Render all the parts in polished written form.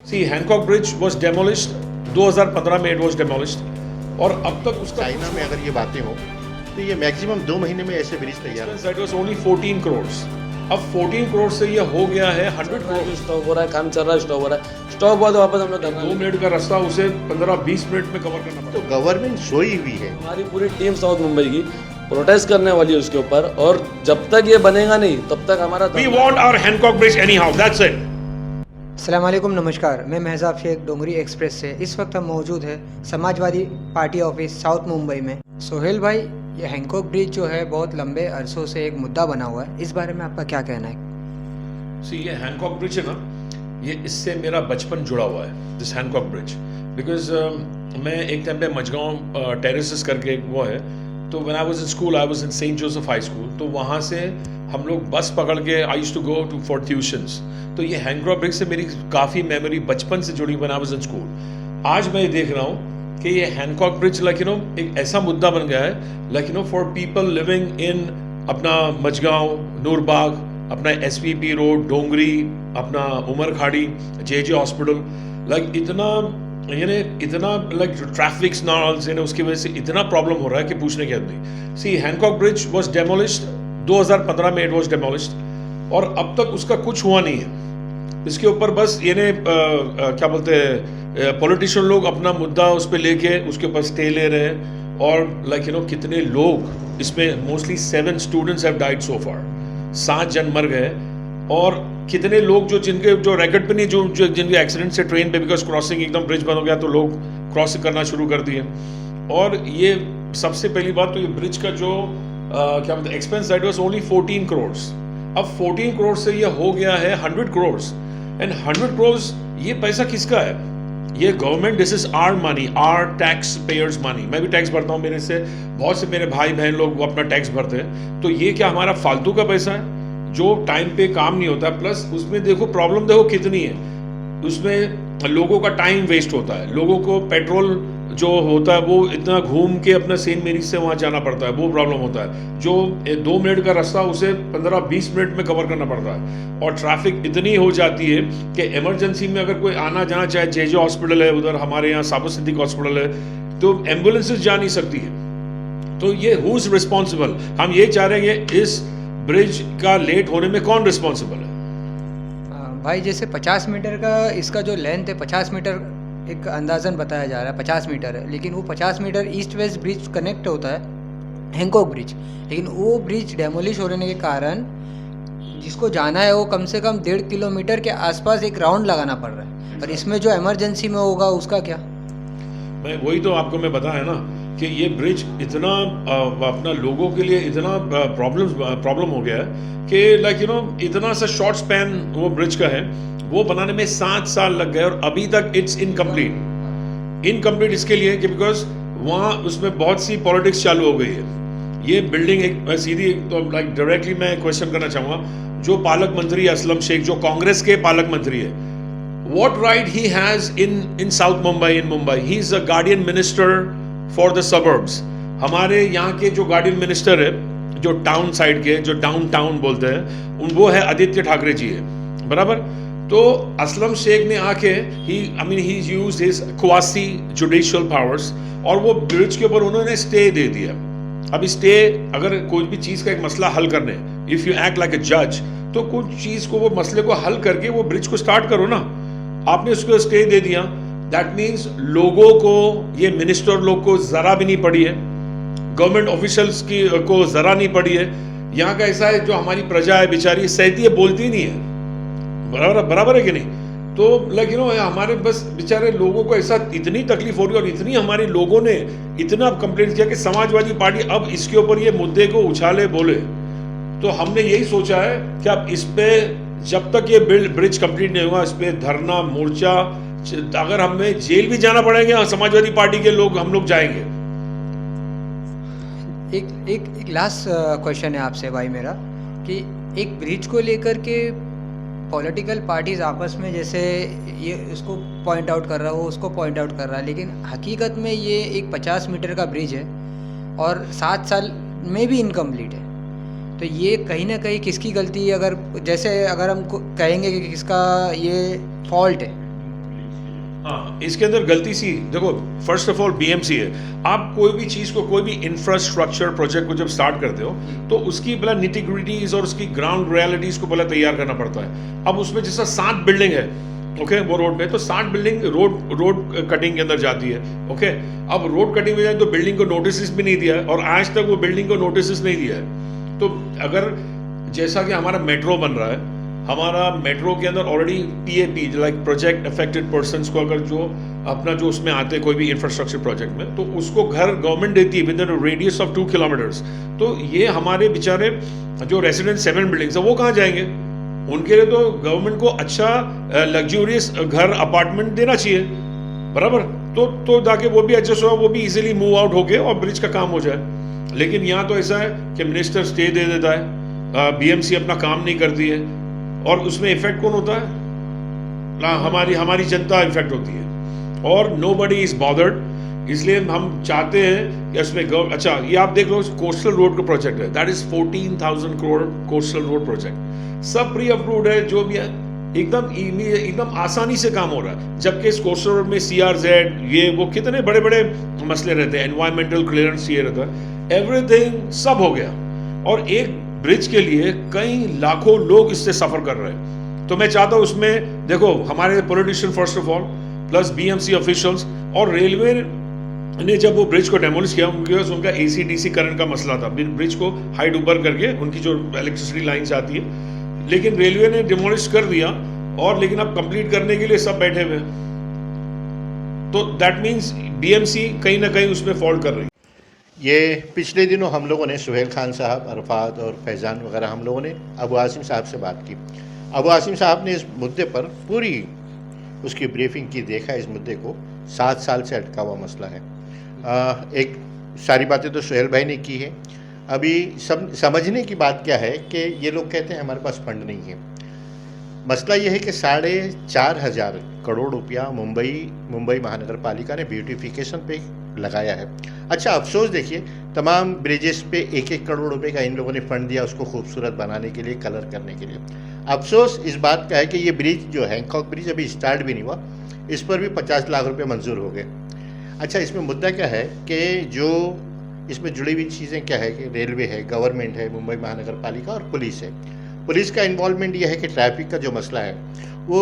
See, Hancock Bridge was demolished 2015 में, it was demolished और अब तक उसका चाइना में अगर ये बातें हो तो ये मैक्सिमम 2 महीने में ऐसे ब्रिज तैयार that was only 14 crores. अब 14 करोड़ से ये हो गया है 100 करोड़। स्टॉप हो रहा है, काम चल रहा है, स्टॉप हो रहा है, स्टॉप हुआ तो वापस हम लोग धरना 2 मिनट का रास्ता उसे 15-20 मिनट में कवर करना तो पड़ता गवर्नमेंट सोई हुई है। हमारी पूरी टीम साउथ मुंबई की प्रोटेस्ट करने वाली है उसके ऊपर, और जब तक ये बनेगा नहीं तब तक हमारा है। We want our Hancock Bridge anyhow, that's it. अस्सलाम वालेकुम, नमस्कार। मैं महजाब शेख डोंगरी एक्सप्रेस से इस वक्त हम मौजूद है Samajwadi party office south Mumbai में। सोहेल भाई, ये हैंकॉक ब्रिज जो है बहुत लंबे अरसों से एक मुद्दा बना हुआ है, इस बारे में आपका क्या कहना है? See, ये हैंकॉक ब्रिज है ना, ये इससे मेरा बचपन जुड़ा हुआ है, दिस हैंकॉक ब्रिज, बिकॉज मैं एक टाइम पे मजगांव टेरेसेस करके वो है, तो when I was in school I was in Saint Joseph high school, तो वहाँ से हम लोग बस पकड़ के I used to go to for tuitions, तो ये हैंकॉक ब्रिज से मेरी काफ़ी मेमोरी बचपन से जुड़ी when I was in school. आज मैं देख रहा हूँ कि ये हैंकॉक ब्रिज एक ऐसा मुद्दा बन गया है फॉर पीपल लिविंग इन अपना मजगांव, नूरबाग, अपना एसपीपी रोड, डोंगरी, अपना उमर खाड़ी, जे हॉस्पिटल, इतना ट्रैफिक सिग्नल्स उसकी वजह से इतना प्रॉब्लम हो रहा है कि पूछने की हद नहीं। सी, हैंकॉक ब्रिज वाज डेमोलिश्ड 2015 में, इट वाज डेमोलिश्ड और अब तक उसका कुछ हुआ नहीं है। इसके ऊपर बस क्या बोलते हैं, पॉलिटिशियन लोग अपना मुद्दा उस पर लेके उसके ऊपर स्टे ले रहे हैं, और कितने लोग इसमें, mostly 7 students have died so far, 7 जन मर गए, और कितने लोग जिनके रिकॉर्ड पे नहीं, जिनके एक्सीडेंट से ट्रेन पे, बिकॉज क्रॉसिंग एकदम ब्रिज बंद हो गया तो लोग क्रॉस करना शुरू कर दिए। और ये सबसे पहली बात तो ये ब्रिज का जो क्या बोलते हैं expense that was only 14 crore, अब 14 करोड़ से ये हो गया है 100 करोड़, एंड 100 करोड़ ये पैसा किसका है? ये government, this is our money, our tax payers money. मैं भी टैक्स भरता हूँ, मेरे से बहुत से मेरे भाई बहन लोग वो अपना टैक्स भरते हैं, तो ये क्या हमारा फालतू का पैसा है जो टाइम पे काम नहीं होता? प्लस उसमें देखो प्रॉब्लम देखो कितनी है, उसमें लोगों का टाइम वेस्ट होता है, लोगों को पेट्रोल जो होता है वो इतना घूम के अपना सेंट मेरी से वहाँ जाना पड़ता है, वो प्रॉब्लम होता है। जो 2 मिनट का रास्ता उसे 15-20 मिनट में कवर करना पड़ता है, और ट्रैफिक इतनी हो जाती है कि इमरजेंसी में अगर कोई आना जाना चाहे, जे हॉस्पिटल है उधर, हमारे यहाँ साबुत सिद्दीक हॉस्पिटल है, तो एम्बुलेंसेज जा नहीं सकती है। तो ये हु इज रिस्पॉन्सिबल? हम ये चाह रहे हैं कि इस ब्रिज का लेट होने में कौन रिस्पॉन्सिबल है? भाई, जैसे 50 मीटर का इसका जो लेंथ है, 50 मीटर एक अंदाजन बताया जा रहा है 50 मीटर है, लेकिन वो 50 metre east west bridge connect होता है हैंकॉक ब्रिज, लेकिन वो ब्रिज डेमोलिश होने के कारण जिसको जाना है वो कम से कम 1.5 किलोमीटर के आसपास एक राउंड लगाना पड़ रहा है, और इसमें जो इमरजेंसी में होगा उसका क्या? मैं वही तो आपको मैं बताया ना कि ये ब्रिज इतना अपना लोगों के लिए इतना प्रॉब्लम हो गया है कि इतना सा शॉर्ट स्पैन वो ब्रिज का है, वो बनाने में 7 साल लग गए और अभी तक इट्स इनकम्प्लीट इसके लिए कि बिकॉज वहाँ उसमें बहुत सी पॉलिटिक्स चालू हो गई है। ये बिल्डिंग एक सीधी तो डायरेक्टली मैं क्वेश्चन करना चाहूँगा, जो पालक मंत्री असलम शेख, जो कांग्रेस के पालक मंत्री है, what right he has in South Mumbai, in Mumbai? He is a guardian minister for the suburbs. हमारे यहाँ के जो गार्डियन मिनिस्टर है, जो टाउन साइड के, जो डाउन टाउन बोलते हैं, वो है आदित्य ठाकरे जी है, बराबर? तो असलम शेख ने आके he used his quasi judicial powers, और वो ब्रिज के ऊपर उन्होंने स्टे दे दिया। अब स्टे, अगर कोई भी चीज का एक मसला हल करने, इफ यू एक्ट लाइक अ जज, तो कुछ चीज को, वो मसले को हल करके वो ब्रिज को स्टार्ट करो ना। आपने उसको स्टे दे दिया, दैट मीन्स लोगों को, ये मिनिस्टर लोग को जरा भी नहीं पड़ी है, गवर्नमेंट ऑफिशियल्स की को जरा नहीं पड़ी है। यहाँ का ऐसा है, जो हमारी प्रजा है बेचारी सहती है, बोलती नहीं है, बराबर है कि नहीं? तो हमारे बस बेचारे लोगों को ऐसा इतनी तकलीफ हो रही है, और इतनी हमारे लोगों ने इतना कंप्लेंट किया कि समाजवादी पार्टी अब इसके ऊपर ये मुद्दे को उछाले बोले। तो हमने यही सोचा है कि अब इस पे, जब तक ये ब्रिज कंप्लीट नहीं होगा, इस पे धरना, मोर्चा, अगर हमें जेल भी जाना पड़ेगा, समाजवादी पार्टी के लोग, हम लोग जाएंगे। एक लास्ट क्वेश्चन है आपसे भाई मेरा, कि एक ब्रिज को लेकर के पॉलिटिकल पार्टीज आपस में जैसे ये उसको पॉइंट आउट कर रहा है, वो उसको पॉइंट आउट कर रहा है, लेकिन हकीकत में ये एक 50 मीटर का ब्रिज है और 7 साल में भी इनकम्प्लीट है। तो ये कहीं ना कहीं किसकी गलती है? अगर हम कहेंगे कि किसका ये फॉल्ट है, हाँ, इसके अंदर गलती सी देखो, फर्स्ट ऑफ ऑल बीएमसी है। आप कोई भी चीज को, कोई भी इंफ्रास्ट्रक्चर प्रोजेक्ट को जब स्टार्ट करते हो तो उसकी पहला निटी-ग्रिटीज और उसकी ग्राउंड रियलिटीज को पहले तैयार करना पड़ता है। अब उसमें जैसा 7 बिल्डिंग है, ओके, वो रोड पे, तो 7 बिल्डिंग रोड कटिंग के अंदर जाती है, ओके। अब रोड कटिंग में जाए तो बिल्डिंग को नोटिस भी नहीं दिया है और आज तक वो बिल्डिंग को नोटिस नहीं दिया है। तो अगर जैसा कि हमारा मेट्रो बन रहा है, हमारा मेट्रो के अंदर already PAP like project affected persons को अगर जो अपना जो उसमें आते हैं कोई भी इंफ्रास्ट्रक्चर प्रोजेक्ट में, तो उसको घर गवर्नमेंट देती है with in radius of 2 kilometres. तो ये हमारे बेचारे जो रेसिडेंट 7 बिल्डिंग्स है वो कहाँ जाएंगे? उनके लिए तो गवर्नमेंट को अच्छा लग्जूरियस घर अपार्टमेंट देना चाहिए, बराबर। तो ताकि वो भी एडजस्ट हो, वो भी इजीली मूव आउट होके और ब्रिज का काम हो जाए। लेकिन यहाँ तो ऐसा है कि मिनिस्टर स्टे दे देता है, BMC अपना काम नहीं करती है, और उसमें इफेक्ट कौन होता है? हमारी जनता इफेक्ट होती है, और नोबडी इज बॉदर्ड। इसलिए हम चाहते हैं कि इसमें अच्छा, ये आप देख लो, कोस्टल रोड का प्रोजेक्ट है, that is 14,000 crore coastal road project, सब प्री अप्रूव्ड है, जो भी है एकदम आसानी से काम हो रहा है। जबकि इस कोस्टल रोड में CRZ ये वो कितने बड़े बड़े मसले रहते हैं, एनवायरमेंटल क्लियरेंस ये रहता है, एवरीथिंग सब हो गया, और एक ब्रिज के लिए कई लाखों लोग इससे सफर कर रहे हैं। तो मैं चाहता हूं उसमें देखो, हमारे politician first of all, plus BMC officials और रेलवे ने जब वो ब्रिज को डेमोलिश किया, उनके पास उनका AC/DC करंट का मसला था, ब्रिज को हाइट ऊपर करके उनकी जो इलेक्ट्रिसिटी लाइन्स आती है, लेकिन रेलवे ने डिमोलिश कर दिया, और लेकिन अब कंप्लीट करने के लिए सब बैठे हुए। तो दैट मीन्स BMC कहीं ना कहीं उसमें फॉल्ट कर रही है। ये पिछले दिनों हम लोगों ने सुहेल खान साहब, अरफात और फैज़ान वगैरह हम लोगों ने अबू आसिम साहब से बात की। अबू आसिम साहब ने इस मुद्दे पर पूरी उसकी ब्रीफिंग की, देखा इस मुद्दे को 7 साल से अटका हुआ मसला है। एक सारी बातें तो सुहेल भाई ने की है। अभी समझने की बात क्या है कि ये लोग कहते हैं हमारे पास फंड नहीं है। मसला ये है कि 4,500 करोड़ रुपया मुंबई महानगर पालिका ने ब्यूटिफिकेशन पे लगाया है। अच्छा, अफसोस देखिए, तमाम ब्रिजेस पे 1-1 करोड़ रुपए का इन लोगों ने फंड दिया उसको खूबसूरत बनाने के लिए, कलर करने के लिए। अफसोस इस बात का है कि ये ब्रिज जो हैंकॉक ब्रिज अभी स्टार्ट भी नहीं हुआ, इस पर भी 50 लाख रुपए मंजूर हो गए। अच्छा, इसमें मुद्दा क्या है कि जो इसमें जुड़ी हुई चीज़ें क्या है कि रेलवे है, गवर्नमेंट है, मुंबई महानगर पालिका और पुलिस है। पुलिस का इन्वॉल्वमेंट यह है कि ट्रैफिक का जो मसला है वो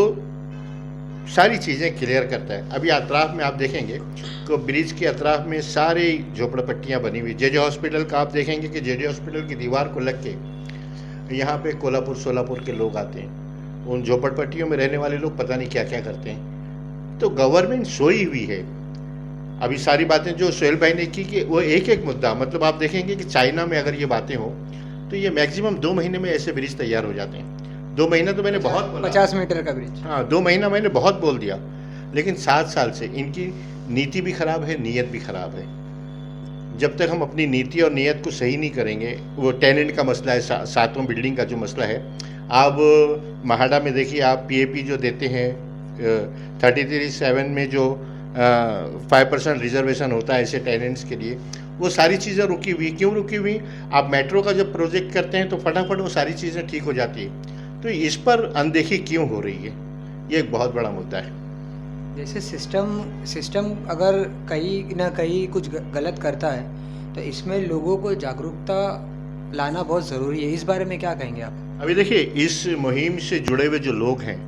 सारी चीज़ें क्लियर करता है। अभी अतराफ में आप देखेंगे तो ब्रिज के अतराफ में सारी झोपड़पट्टियाँ बनी हुई। JJ हॉस्पिटल का आप देखेंगे कि JJ हॉस्पिटल की दीवार को लग के यहाँ पे कोल्हापुर सोलापुर के लोग आते हैं। उन झोपड़पट्टियों में रहने वाले लोग पता नहीं क्या क्या करते हैं। तो गवर्नमेंट सोई हुई है। अभी सारी बातें जो सुहेल भाई ने की कि वो एक मुद्दा, मतलब आप देखेंगे कि चाइना में अगर ये बातें हो तो ये मैक्सिमम 2 महीने में ऐसे ब्रिज तैयार हो जाते हैं। 2 महीना तो मैंने बहुत बोला, 50 मीटर का ब्रिज, हाँ 2 महीना मैंने बहुत बोल दिया, लेकिन 7 साल से इनकी नीति भी खराब है, नीयत भी खराब है। जब तक हम अपनी नीति और नीयत को सही नहीं करेंगे, वो टेनेंट का मसला है, 7वां बिल्डिंग का जो मसला है, आप महाड़ा में देखिए, आप PAP जो देते हैं 33(7) में जो 5% रिजर्वेशन होता है ऐसे टेनेंट्स के लिए, वो सारी चीज़ें रुकी हुई। क्यों रुकी हुई? आप मेट्रो का जब प्रोजेक्ट करते हैं तो फटाफट वो सारी चीज़ें ठीक हो जाती है। तो इस पर अनदेखी क्यों हो रही है, ये एक बहुत बड़ा मुद्दा है। जैसे सिस्टम अगर कहीं ना कहीं कुछ गलत करता है तो इसमें लोगों को जागरूकता लाना बहुत ज़रूरी है। इस बारे में क्या कहेंगे आप? अभी देखिए, इस मुहिम से जुड़े हुए जो लोग हैं,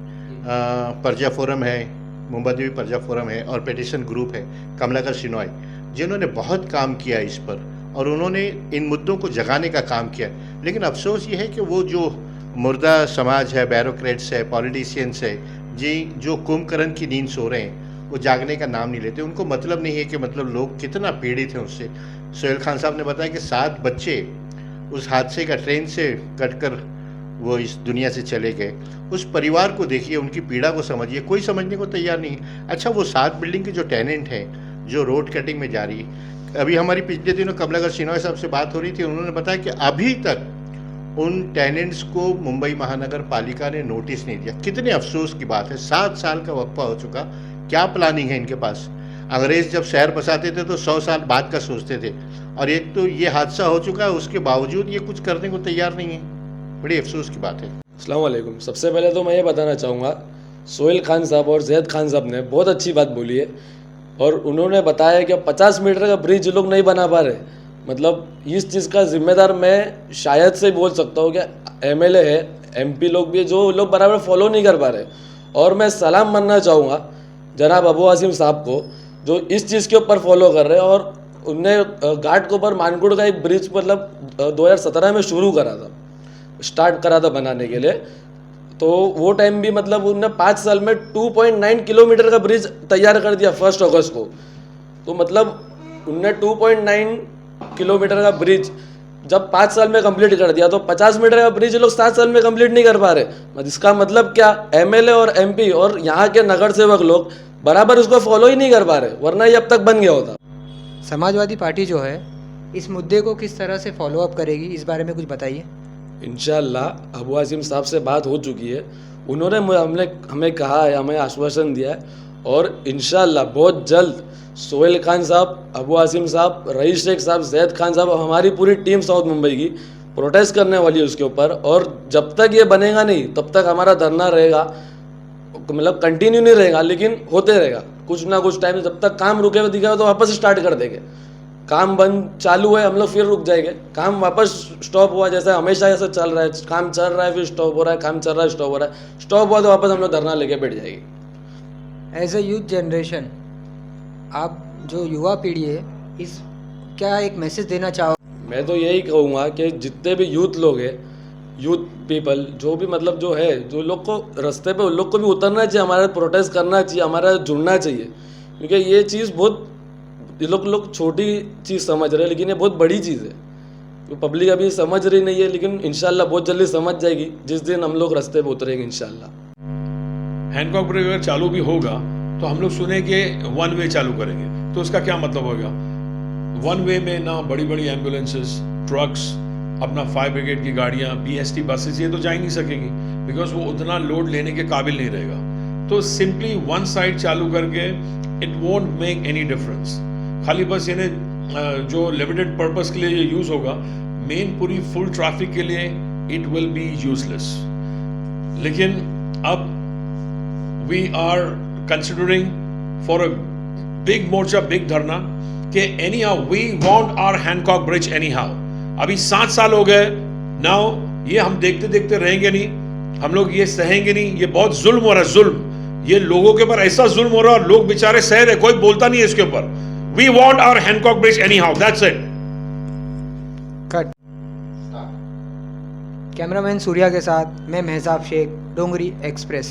प्रजा फोरम है, मुंबई देवी प्रजा फोरम है और पेटिशन ग्रुप है, कमलाकर शिनॉय, जिन्होंने बहुत काम किया इस पर और उन्होंने इन मुद्दों को जगाने का काम किया। लेकिन अफसोस ये है कि वो जो मुर्दा समाज है, ब्यूरोक्रेट्स है, पॉलिटिशियंस है, जो कुंभकर्ण की नींद सो रहे हैं, वो जागने का नाम नहीं लेते। उनको मतलब नहीं है कि मतलब लोग कितना पीड़ित हैं उससे। सुहेल खान साहब ने बताया कि 7 बच्चे उस हादसे का ट्रेन से कटकर वो इस दुनिया से चले गए। उस परिवार को देखिए, उनकी पीड़ा को समझिए, कोई समझने को तैयार नहीं है। अच्छा, वो 7 बिल्डिंग के जो टेनेंट हैं जो रोड कटिंग में जा रही है, अभी हमारी पिछले दिनों कमलाकर शिनॉय साहब से बात हो रही थी, उन्होंने बताया कि अभी तक उन टेनेंट्स को मुंबई महानगर पालिका ने नोटिस नहीं दिया। कितने अफसोस की बात है, 7 साल का वक्फा हो चुका, क्या प्लानिंग है इनके पास? अंग्रेज जब शहर बसाते थे तो 100 साल बाद का सोचते थे, और एक तो ये हादसा हो चुका है, उसके बावजूद ये कुछ करने को तैयार नहीं है। बड़ी अफसोस की बात है। अस्सलाम वालेकुम। सबसे पहले तो मैं ये बताना चाहूँगा सोहेल खान साहब और जैद खान साहब ने बहुत अच्छी बात बोली है और उन्होंने बताया कि 50 मीटर का ब्रिज ये लोग नहीं बना पा रहे। मतलब इस चीज़ का जिम्मेदार मैं शायद से बोल सकता हूँ कि एमएलए है, एमपी लोग भी है, जो लोग बराबर फॉलो नहीं कर पा रहे। और मैं सलाम मानना चाहूँगा जनाब अबू आसिम साहब को, जो इस चीज़ के ऊपर फॉलो कर रहे हैं। और उनने घाट के ऊपर मानकुड़ का एक ब्रिज मतलब 2017 में शुरू करा था, स्टार्ट करा था बनाने के लिए। तो वो टाइम भी मतलब उनने 5 साल में 2.9 किलोमीटर का ब्रिज तैयार कर दिया 1 अगस्त को। तो मतलब उनने 2.9 किलोमीटर का ब्रिज जब 5 साल में कंप्लीट कर दिया, तो 50 मीटर का ब्रिज लोग 7 साल में कंप्लीट नहीं कर पा रहे। इसका मतलब क्या, एमएलए और एमपी और यहाँ के नगर सेवक लोग बराबर उसको फॉलो ही नहीं कर पा रहे, वरना ये अब तक बन गया होता। समाजवादी पार्टी जो है इस मुद्दे को किस तरह से फॉलो अप करेगी, इस बारे में कुछ बताइए। इंशाल्लाह अबू आसिम साहब से बात हो चुकी है, उन्होंने हमें कहा है, हमें आश्वासन दिया है। और इंशाल्लाह बहुत जल्द सोहेल खान साहब, अबू आसिम साहब, रईस शेख साहब, जैद खान साहब, हमारी पूरी टीम साउथ मुंबई की प्रोटेस्ट करने वाली है उसके ऊपर। और जब तक ये बनेगा नहीं तब तक हमारा धरना रहेगा, मतलब कंटिन्यू नहीं रहेगा लेकिन होते रहेगा कुछ ना कुछ टाइम। जब तक काम रुके हुए दिखेगा तो वापस स्टार्ट कर देंगे। काम बंद चालू है हम लोग फिर रुक जाएंगे, काम वापस स्टॉप हुआ जैसे हमेशा ऐसा चल रहा है, काम चल रहा है फिर स्टॉप हो रहा है, काम चल रहा है स्टॉप हो रहा है, स्टॉप हुआ तो वापस हम लोग धरना लेके बैठ जाएंगे। एज ए यूथ जनरेशन, आप जो युवा पीढ़ी है इस क्या एक मैसेज देना चाहो। मैं तो यही कहूँगा कि जितने भी यूथ लोग हैं, यूथ पीपल जो भी मतलब जो है, जो लोग को रास्ते पे उन लोग को भी उतरना चाहिए, हमारा प्रोटेस्ट करना चाहिए, हमारा जुड़ना चाहिए। क्योंकि ये चीज़ बहुत ये लोग छोटी चीज़ समझ रहे हैं लेकिन ये बहुत बड़ी चीज़ है। तो पब्लिक अभी समझ रही नहीं है लेकिन इंशाल्लाह बहुत जल्दी समझ जाएगी जिस दिन हम लोग रास्ते पे उतरेंगे इंशाल्लाह। हैंकॉक ब्रिज अगर चालू भी होगा तो हम लोग सुने कि 1 वे चालू करेंगे, तो उसका क्या मतलब होगा? 1 वे में ना बड़ी बड़ी एम्बुलेंसेस, ट्रक्स, अपना फायर ब्रिगेड की गाड़ियाँ, बीएसटी बसेस ये तो जा ही नहीं सकेंगी, बिकॉज वो उतना लोड लेने के काबिल नहीं रहेगा। तो सिंपली वन साइड चालू करके it won't make any difference. खाली बस यानी जो लिमिटेड पर्पस के लिए ये यूज होगा, मेन पूरी फुल ट्रैफिक के लिए इट विल बी यूजलेस। लेकिन अब we are considering for a big morcha, big dharna कि anyhow we want our Hancock bridge anyhow. अभी 7 साल हो गए नाउ, ये हम देखते देखते रहेंगे नहीं, हम लोग ये सहेंगे नहीं। ये बहुत जुल्म हो रहा है, जुल्म, ये लोगों के ऊपर ऐसा जुल्म हो रहा है और लोग बेचारे सह रहे, कोई बोलता नहीं है इसके ऊपर। We want our Hancock Bridge anyhow. That's it. Cut. Cameraman Surya के साथ मैं महजाब शेख, डोंगरी एक्सप्रेस।